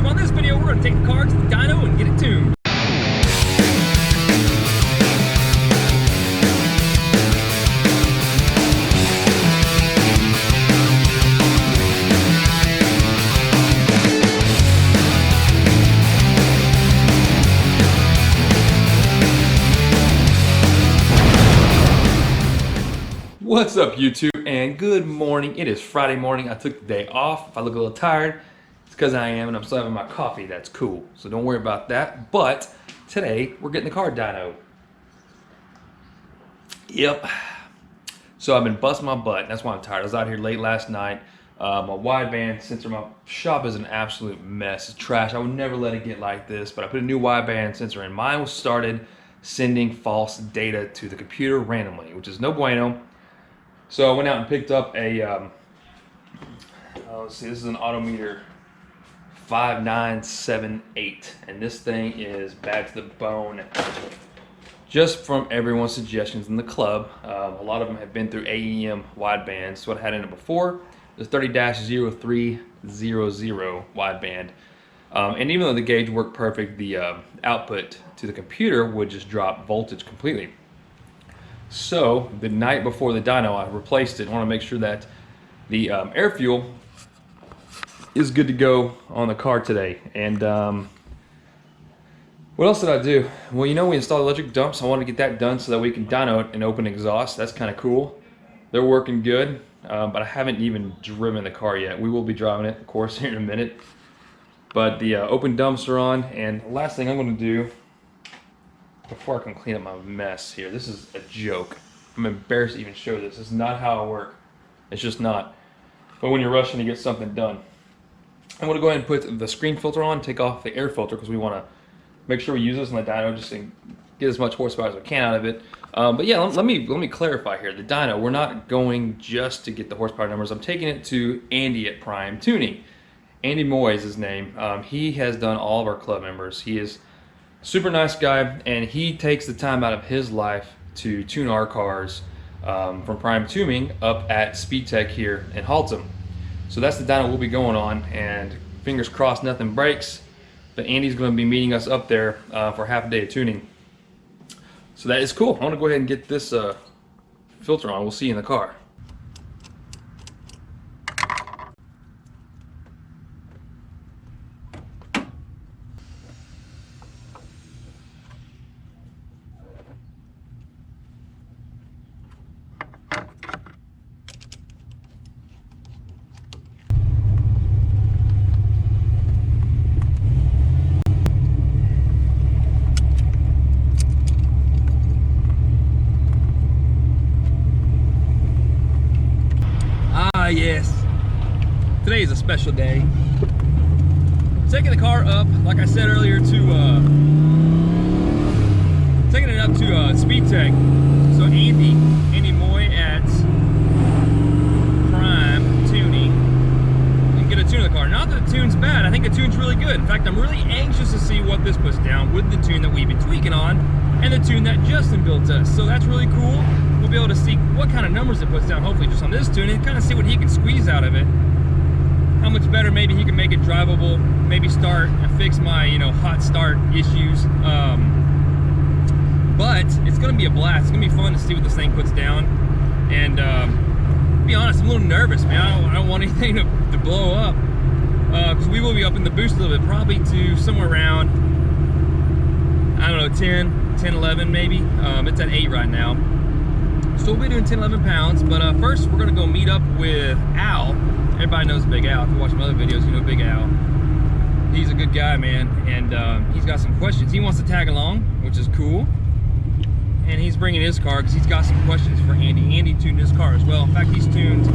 YouTube. On this video, we're going to take the car to the dyno and get it tuned. What's up, YouTube, and good morning. It is Friday morning. I took the day off. If I look a little tired, it's because I am, and I'm still having my coffee. That's cool, so don't worry about that. But today, we're getting the car dynoed. Yep. So I've been busting my butt. That's why I'm tired. I was out here late last night. My wideband sensor, my shop is an absolute mess. It's trash. I would never let it get like this, but I put a new wideband sensor in. Mine was started sending false data to the computer randomly, which is no bueno. So I went out and picked up a, let's see, this is an Autometer 5978, and this thing is bad to the bone. Just from everyone's suggestions in the club, a lot of them have been through AEM widebands. So what I had in it before is 30-0300 wideband, and even though the gauge worked perfect, the output to the computer would just drop voltage completely. So the night before the dyno, I replaced it. I want to make sure that the air fuel is good to go on the car today. And what else did I do? Well, you know, we installed electric dumps. I wanted to get that done so that we can dyno it and open exhaust. That's kind of cool. They're working good, but I haven't even driven the car yet. We will be driving it, of course, here in a minute. But the open dumps are on, and the last thing I'm going to do before I can clean up my mess here, this is a joke. I'm embarrassed to even show this. This is not how I work. It's just not. But when you're rushing to get something done, I'm going to go ahead and put the screen filter on, take off the air filter, because we want to make sure we use this in the dyno just to get as much horsepower as we can out of it. But yeah, let me clarify here. The dyno, we're not going just to get the horsepower numbers. I'm taking it to Andy at Prime Tuning. Andy Moy is his name. He has done all of our club members. He is super nice guy, and he takes the time out of his life to tune our cars from Prime Tuning up at Speed Tech here in Haltom. So that's the dyno we'll be going on, and fingers crossed nothing breaks, but Andy's going to be meeting us up there for half a day of tuning. So that is cool. I want to go ahead and get this filter on. We'll see you in the car. Yes, today is a special day. Taking the car up, like I said earlier, to taking it up to Speed Tech. So Andy Moy at Prime Tuning, and get a tune of the car. Not that the tune's bad. I think the tune's really good. In fact, I'm really anxious to see what this puts down with the tune that we've been tweaking on and the tune that Justin built us. So that's really cool. We'll be able to see what kind of numbers it puts down, hopefully just on this tune, and kind of see what he can squeeze out of it. How much better maybe he can make it drivable, maybe start and fix my, hot start issues. But it's gonna be a blast. It's gonna be fun to see what this thing puts down. And to be honest, I'm a little nervous, man. I don't want anything to blow up, because we will be up in the boost a little bit, probably to somewhere around, I don't know, 10, 11 maybe. It's at 8 right now. So we'll be doing 10, 11 pounds, but first we're gonna go meet up with Al. Everybody knows Big Al. If you watch my other videos, you know Big Al. He's a good guy, man, and he's got some questions. He wants to tag along, which is cool. And he's bringing his car because he's got some questions for Andy. Andy tuned his car as well. In fact, he's tuned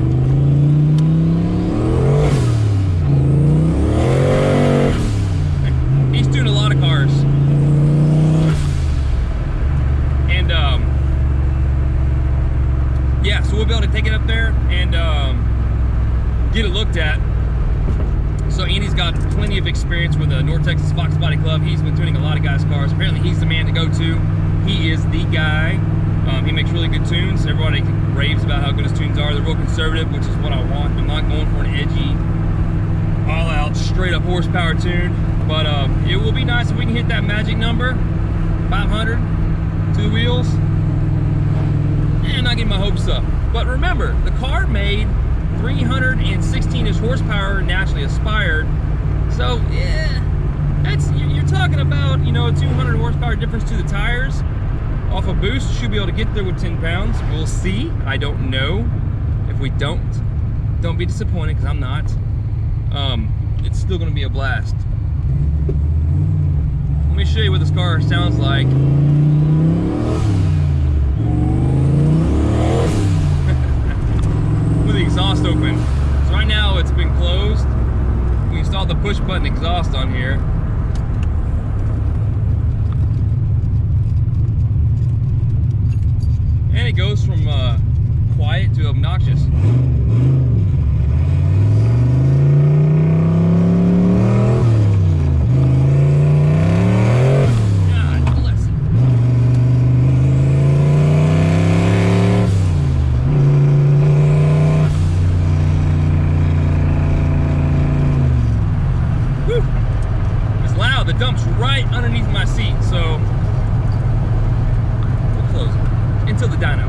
a lot of cars. And yeah, so we'll be able to take it up there and get it looked at. So Andy's got plenty of experience with the North Texas Fox Body Club. He's been tuning a lot of guys' cars. Apparently he's the man to go to. He is the guy. He makes really good tunes. Everybody raves about how good his tunes are. They're real conservative, which is what I want. I'm not going for an edgy all out, straight up horsepower tune. But it will be nice if we can hit that magic number, 500 to the wheels, and not get my hopes up. But remember, the car made 316-ish horsepower naturally aspired. So yeah, you're talking about, you know, a 200 horsepower difference to the tires off a boost. Should be able to get there with 10 pounds. We'll see. I don't know. If we don't be disappointed, because I'm not. It's still going to be a blast. Let me show you what this car sounds like. With the exhaust open. So right now it's been closed. We installed the push button exhaust on here. And it goes from quiet to obnoxious. The dump's right underneath my seat, so we'll close it until the dyno.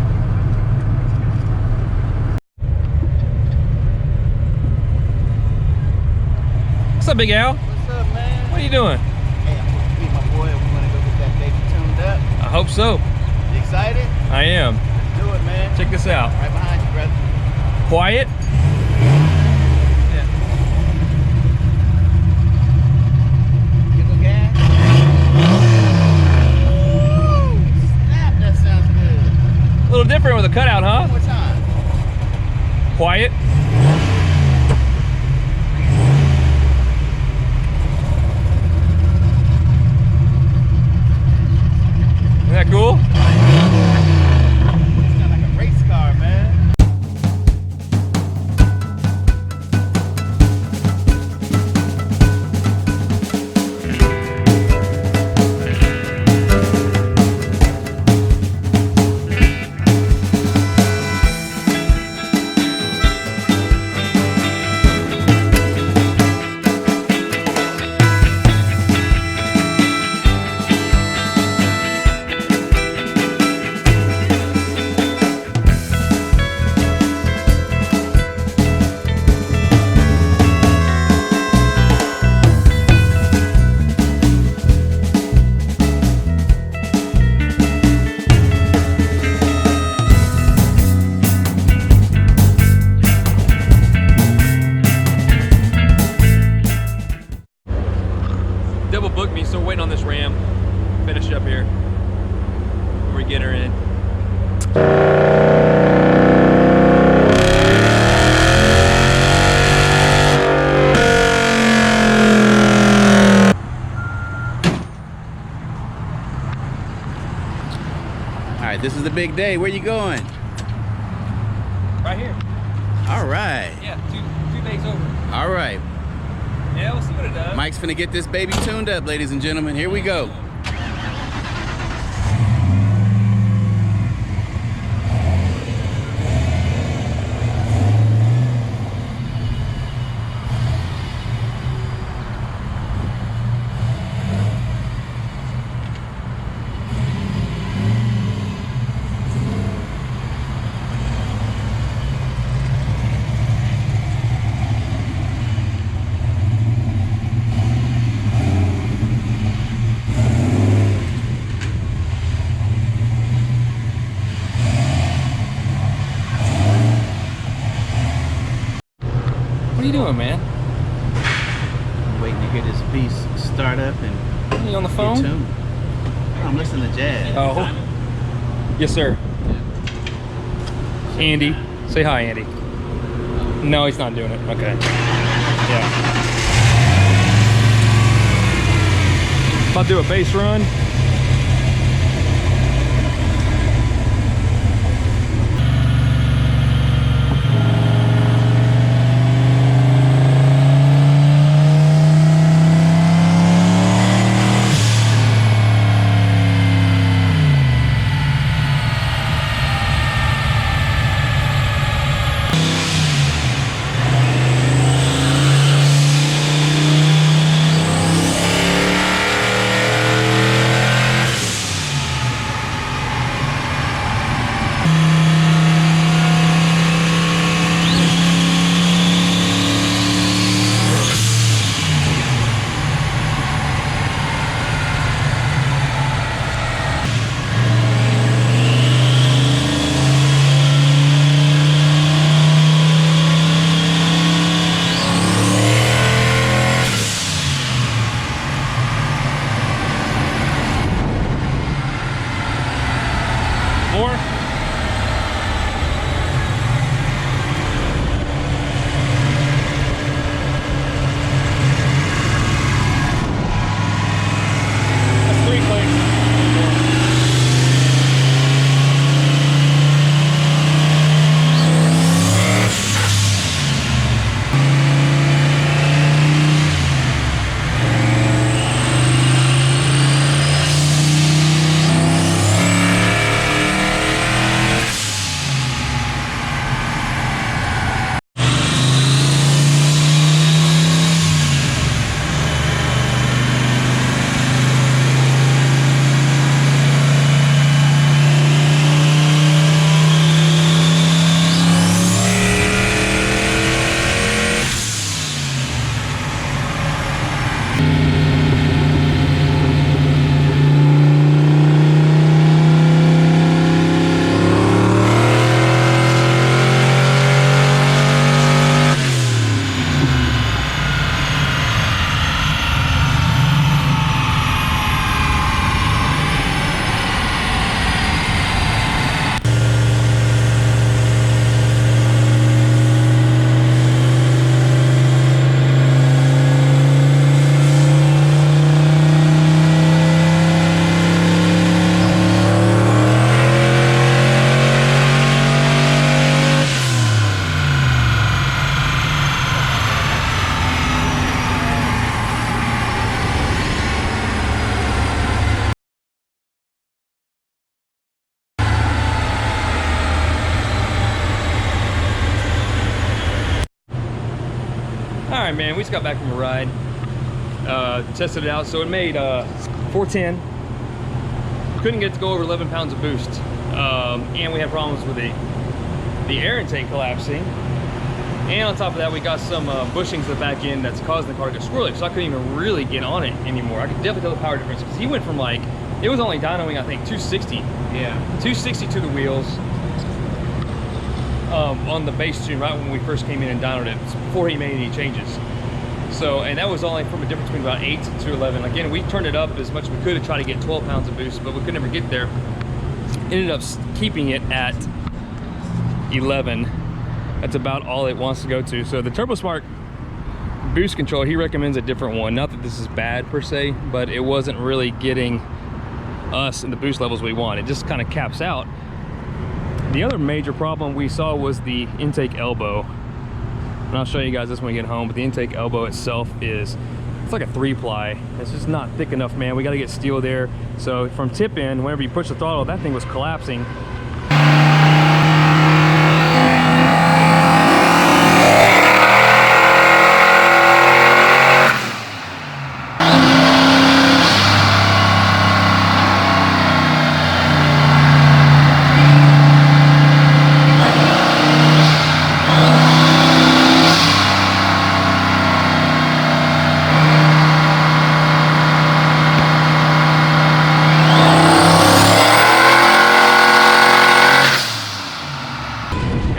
What's up, Big Al? What's up, man? What are you doing? Hey, I'm going to meet my boy and we're going to go get that baby tuned up. I hope so. You excited? I am. Let's do it, man. Check this out. Right behind you, brother. Quiet. A little different with a cutout, huh? One more time. Quiet. Isn't that cool? It's kind of like a race car, man. Double booked me, so we're waiting on this Ram. Finish up here. Before we get her in. All right, this is the big day. Where you going? Right here. All right. Yeah, two bags over. All right. Yeah, we'll see what it does. Mike's finna get this baby tuned up, ladies and gentlemen. Here we go. What are you doing, man? I'm waiting to hear this beast start up and Are you on the get phone? tuned. I'm listening to jazz. Oh. Yes, sir. Andy. Say hi, Andy. No, he's not doing it. Okay. Yeah. About to do a base run. All right, man, we just got back from a ride, tested it out. So it made 410. Couldn't get to go over 11 pounds of boost, and we had problems with the air intake collapsing. And on top of that, we got some bushings in the back end that's causing the car to get squirrely. So I couldn't even really get on it anymore. I could definitely tell the power difference because he went from like, it was only dynoing, I think, 260. Yeah. 260 to the wheels. On the base tune right when we first came in and dynoed it before he made any changes. So, and that was only from a difference between about 8 to 11. Again, we turned it up as much as we could to try to get 12 pounds of boost, but we could never get there. Ended up keeping it at 11. That's about all it wants to go to. So the TurboSmart boost control, he recommends a different one. Not that this is bad per se, but it wasn't really getting us in the boost levels we want. It just kind of caps out. The other major problem we saw was the intake elbow. And I'll show you guys this when we get home, but the intake elbow itself it's like a 3-ply. It's just not thick enough, man. We got to get steel there. So from tip in, whenever you push the throttle, that thing was collapsing.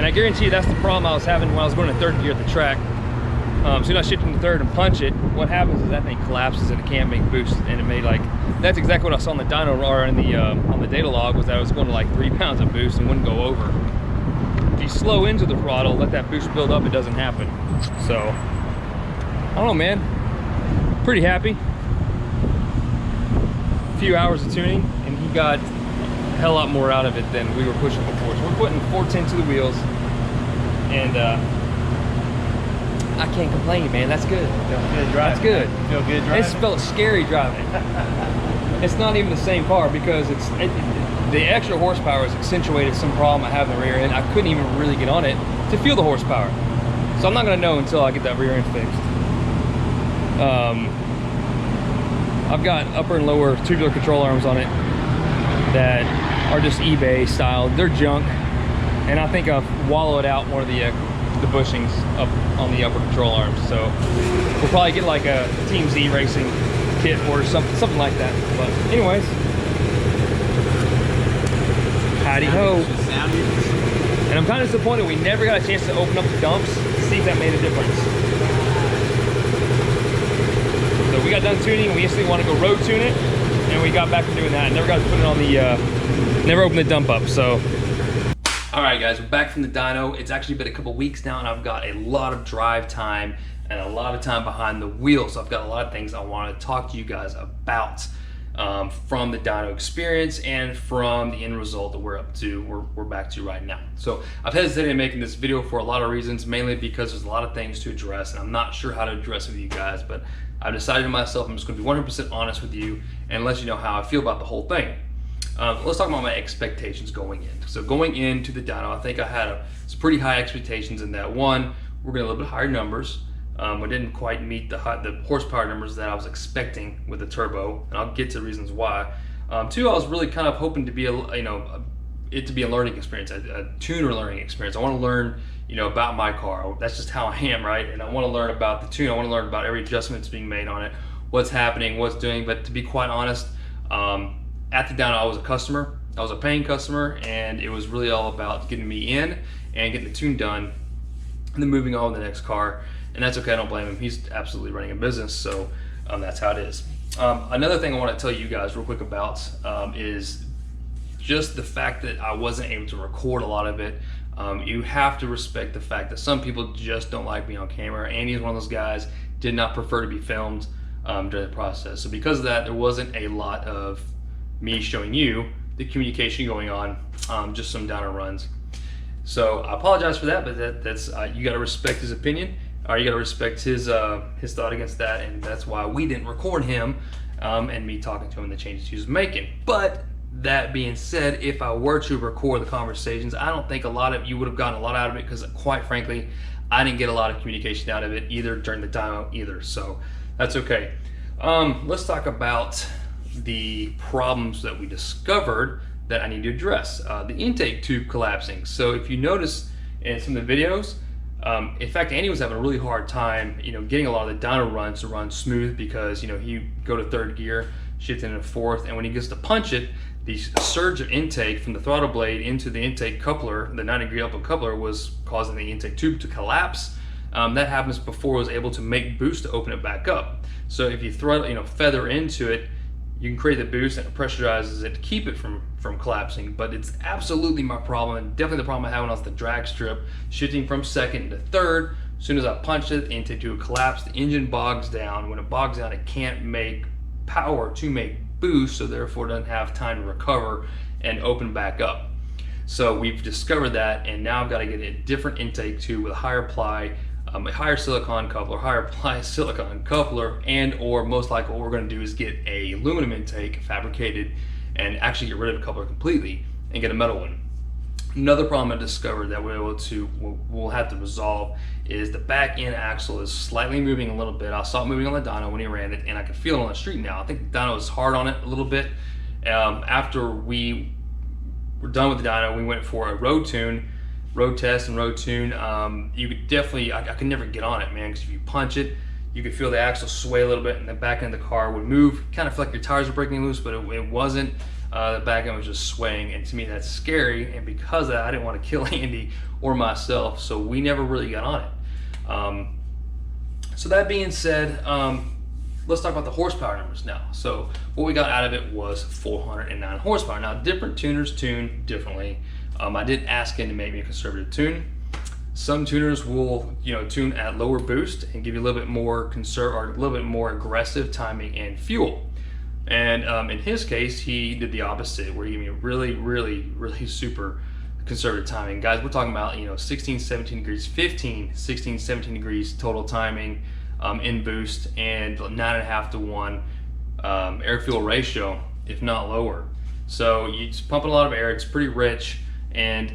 I guarantee you that's the problem I was having when I was going to third gear at the track. As soon as I shift into third and punch it, what happens is that thing collapses and it can't make boost. And it made like, that's exactly what I saw on the dyno or in the on the data log, was that I was going to like 3 pounds of boost and wouldn't go over. If you slow into the throttle, let that boost build up, it doesn't happen. So I don't know, man. Pretty happy. A few hours of tuning and he got a hell lot more out of it than we were pushing before. So we're putting 410 to the wheels. And I can't complain, man. That's good. Feel good driving. That's good. Feel good driving. It's felt scary driving. It's not even the same car because the extra horsepower has accentuated some problem I have in the rear end. I couldn't even really get on it to feel the horsepower. So I'm not gonna know until I get that rear end fixed. I've got upper and lower tubular control arms on it that are just eBay styled. They're junk. And I think I've wallowed out one of the bushings up on the upper control arms. So we'll probably get like a Team Z racing kit or something like that. But anyways, howdy ho. And I'm kind of disappointed we never got a chance to open up the dumps to see if that made a difference. So we got done tuning and we instantly want to go road tune it, and we got back to doing that and never got to put it on the never opened the dump up. So all right, guys, we're back from the dyno. It's actually been a couple weeks now, and I've got a lot of drive time and a lot of time behind the wheel. So I've got a lot of things I want to talk to you guys about from the dyno experience and from the end result that we're back to right now. So I've hesitated in making this video for a lot of reasons, mainly because there's a lot of things to address, and I'm not sure how to address it with you guys. But I've decided to myself, I'm just going to be 100% honest with you and let you know how I feel about the whole thing. Let's talk about my expectations going in. So going into the dyno, I think I had some pretty high expectations in that. One, we're getting a little bit higher numbers. We didn't quite meet the horsepower numbers that I was expecting with the turbo, and I'll get to the reasons why. Two, I was really kind of hoping to be it to be a learning experience, a tuner learning experience. I want to learn, about my car. That's just how I am, right? And I want to learn about the tune. I want to learn about every adjustment that's being made on it. what's happening, what's doing. But to be quite honest, at the dyno I was a customer. I was a paying customer, and it was really all about getting me in and getting the tune done and then moving on to the next car. And that's okay, I don't blame him. He's absolutely running a business, so that's how it is. Another thing I want to tell you guys real quick about is just the fact that I wasn't able to record a lot of it. You have to respect the fact that some people just don't like being on camera. Andy is one of those guys, did not prefer to be filmed during the process. So because of that, there wasn't a lot of me showing you the communication going on, just some dyno runs. So I apologize for that, but that's you got to respect his opinion, or you got to respect his thought against that, and that's why we didn't record him and me talking to him and the changes he was making. But that being said, if I were to record the conversations, I don't think a lot of you would have gotten a lot out of it, because quite frankly, I didn't get a lot of communication out of it either during the dyno either. So that's okay. Let's talk about the problems that we discovered that I need to address. The intake tube collapsing. So if you notice in some of the videos, in fact, Andy was having a really hard time, getting a lot of the dyno runs to run smooth, because, he go to third gear, shift into fourth, and when he gets to punch it, the surge of intake from the throttle blade into the intake coupler, the 90-degree output coupler, was causing the intake tube to collapse. That happens before it was able to make boost to open it back up. So if you feather into it, you can create the boost and it pressurizes it to keep it from collapsing. But it's absolutely my problem, and definitely the problem I had when I was at the drag strip, shifting from second to third. As soon as I punched it, the intake tube collapsed, the engine bogs down. When it bogs down, it can't make power to make boost, so therefore it doesn't have time to recover and open back up. So we've discovered that, and now I've got to get a different intake tube with a higher ply, a higher silicon coupler, higher ply silicon coupler, and or most likely what we're going to do is get a aluminum intake fabricated and actually get rid of the coupler completely and get a metal one. Another problem I discovered that we'll have to resolve is the back end axle is slightly moving a little bit. I saw it moving on the dyno when he ran it, and I can feel it on the street now. I think the dyno is hard on it a little bit. After we were done with the dyno, we went for a road test and road tune. You could definitely, I could never get on it, man, because if you punch it, you could feel the axle sway a little bit, and the back end of the car would move. Kind of felt like your tires were breaking loose, but it wasn't. The back end was just swaying, and to me that's scary, and because of that I didn't want to kill Andy or myself, so we never really got on it. So that being said, let's talk about the horsepower numbers now. So what we got out of it was 409 horsepower. Now different tuners tune differently. I did ask him to make me a conservative tune. Some tuners will tune at lower boost and give you a little bit more a little bit more aggressive timing and fuel. And in his case, he did the opposite, where he gave me a really super conservative timing. Guys, we're talking about 16, 17 degrees, 15, 16, 17 degrees total timing in boost, and 9.5 to 1 air fuel ratio, if not lower. So you're just pumping a lot of air. It's pretty rich, and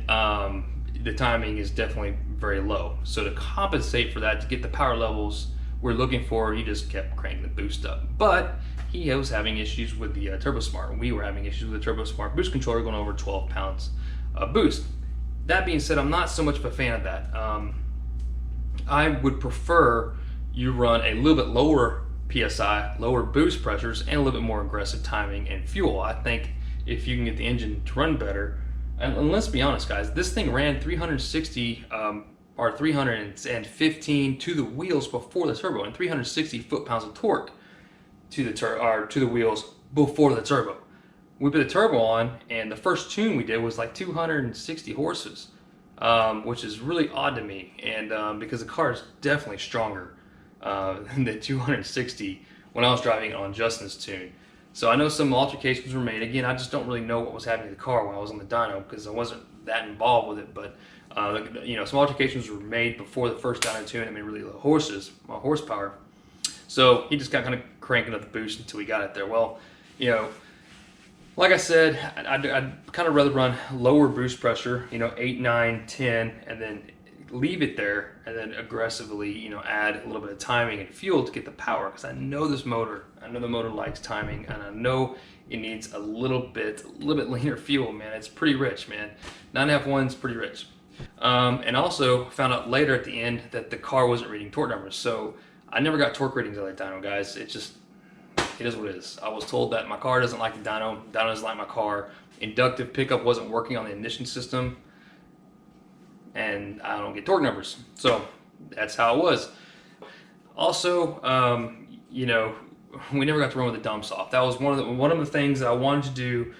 the timing is definitely very low. So to compensate for that, to get the power levels we're looking for, he just kept cranking the boost up. But he was having issues with the Turbo Smart. We were having issues with the Turbo Smart boost controller going over 12 pounds of boost. That being said, I'm not so much of a fan of that. I would prefer you run a little bit lower PSI, lower boost pressures, and a little bit more aggressive timing and fuel. I think if you can get the engine to run better, and let's be honest guys, this thing ran 360 or 315 to the wheels before the turbo, and 360 foot-pounds of torque to the wheels before the turbo. We put the turbo on, and the first tune we did was like 260 horses, which is really odd to me, and because the car is definitely stronger than the 260 when I was driving it on Justin's tune. So I know some altercations were made. Again, I just don't really know what was happening to the car when I was on the dyno, because I wasn't that involved with it, but some altercations were made before the first dyno tune. I mean, really low horsepower. So he just got kind of cranking up the boost until we got it there. Well, like I said, I'd kind of rather run lower boost pressure, 8, 9, 10, and then leave it there, and then aggressively, add a little bit of timing and fuel to get the power, because I know the motor likes timing, and I know it needs a little bit leaner fuel, man. It's pretty rich, man. 9.5 is pretty rich. And also found out later at the end that the car wasn't reading torque numbers, so I never got torque readings on that dyno, guys. It just, It is what it is. I was told that my car doesn't like the dyno. Dyno doesn't like my car. Inductive pickup wasn't working on the ignition system, and I don't get torque numbers. So that's how it was. Also, you know, we never got to run with the dumps off. That was one of the things that I wanted to do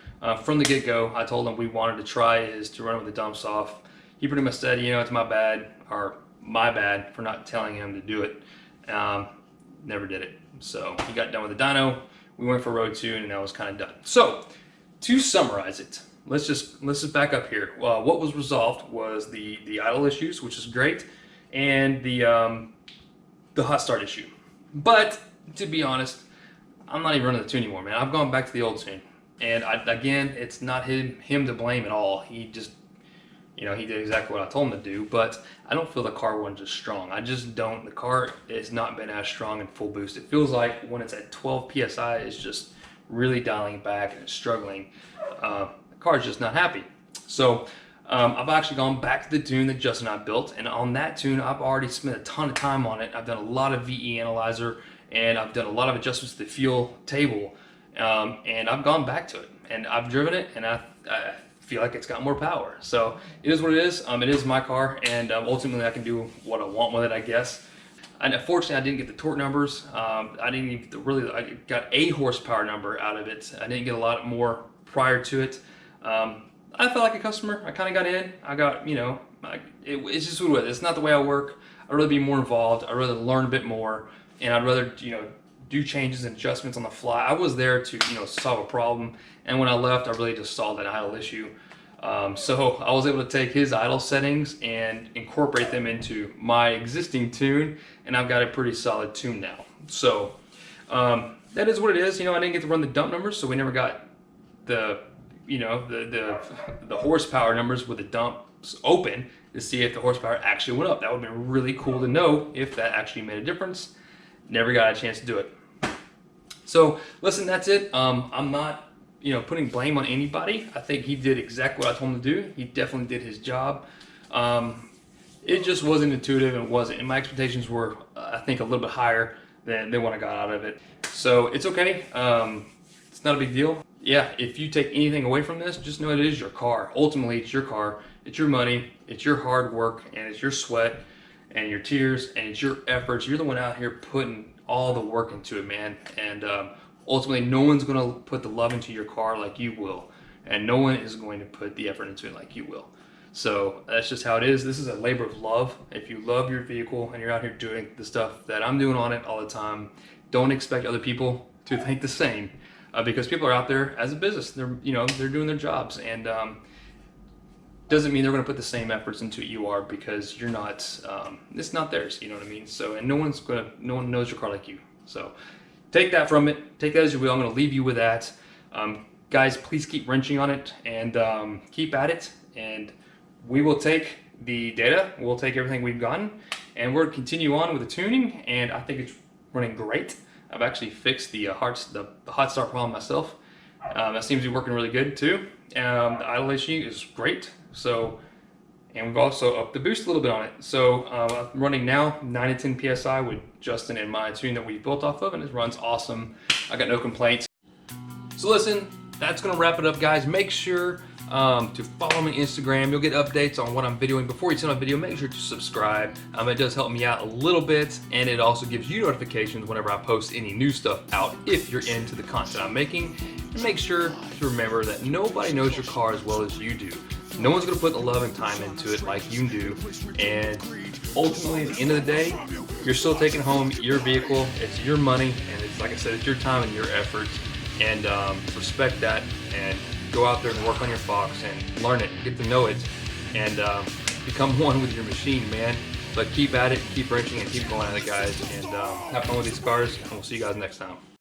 from the get-go. I told him we wanted to try is to run with the dumps off. He pretty much said, you know, it's my bad, or my bad for not telling him to do it. Never did it. So he got done with the dyno. We went for road tune, and that was kind of done. So to summarize it, let's just back up here. What was resolved was the idle issues, which is great, and the hot start issue. But to be honest, I'm not even running the tune anymore, man. I've gone back to the old tune, and again, it's not him to blame at all. He just, you know, he did exactly what I told him to do, but I don't feel the car wasn't as strong. I just don't. The car has not been as strong in full boost. It feels like when it's at 12 PSI, it's just really dialing back and it's struggling. The car's just not happy. So I've actually gone back to the tune that Justin and I built, and on that tune, I've already spent a ton of time on it. I've done a lot of VE analyzer, and I've done a lot of adjustments to the fuel table, and I've gone back to it, and I've driven it, and I feel like it's got more power. So it is what it is. It is my car, and ultimately I can do what I want with it, I guess. And unfortunately, I didn't get the torque numbers. I didn't even get I got a horsepower number out of it. I didn't get a lot more prior to it. I felt like a customer. I kind of got in. I got, you know, it's just what it is. It's not the way I work. I'd rather be more involved. I'd rather learn a bit more, and I'd rather, you know, do changes and adjustments on the fly. I was there to, you know, solve a problem, and when I left, I really just solved an idle issue. So I was able to take his idle settings and incorporate them into my existing tune, and I've got a pretty solid tune now. So that is what it is. You know, I didn't get to run the dump numbers, so we never got the, you know, the horsepower numbers with the dumps open to see if the horsepower actually went up. That would have been really cool to know if that actually made a difference. Never got a chance to do it. So listen, that's it. I'm not, you know, putting blame on anybody. I think he did exactly what I told him to do. He definitely did his job. It just wasn't intuitive, and it wasn't. And my expectations were, I think, a little bit higher than what I got out of it. So it's okay. It's not a big deal. Yeah, if you take anything away from this, just know it is your car. Ultimately, it's your car. It's your money. It's your hard work, and it's your sweat and your tears, and it's your efforts. You're the one out here putting all the work into it, man. And ultimately, no one's going to put the love into your car like you will, and no one is going to put the effort into it like you will. So that's just how it is. This is a labor of love. If you love your vehicle and you're out here doing the stuff that I'm doing on it all the time, don't expect other people to think the same, because people are out there as a business. They're, you know, they're doing their jobs, and doesn't mean they're going to put the same efforts into it you are, because you're not. It's not theirs. You know what I mean? So, and no one knows your car like you. So take that from it. Take that as you will. I'm going to leave you with that. Guys, please keep wrenching on it, and keep at it. And we will take the data. We'll take everything we've gotten, and we'll continue on with the tuning. And I think it's running great. I've actually fixed the hot start problem myself. That seems to be working really good too. The idle issue is great. So, and we've also upped the boost a little bit on it. So I'm running now 9 to 10 PSI with Justin and my tune that we built off of, and it runs awesome. I got no complaints. So listen, that's gonna wrap it up, guys. Make sure to follow me on Instagram. You'll get updates on what I'm videoing. Before you send a video, make sure to subscribe. It does help me out a little bit, and it also gives you notifications whenever I post any new stuff out if you're into the content I'm making. And make sure to remember that nobody knows your car as well as you do. No one's gonna put the love and time into it like you do, and ultimately at the end of the day, you're still taking home your vehicle. It's your money, and it's, like I said, it's your time and your effort, and respect that, and go out there and work on your Fox and learn it, get to know it, and become one with your machine, man. But keep at it, keep wrenching, and keep going at it, guys, and have fun with these cars, and we'll see you guys next time.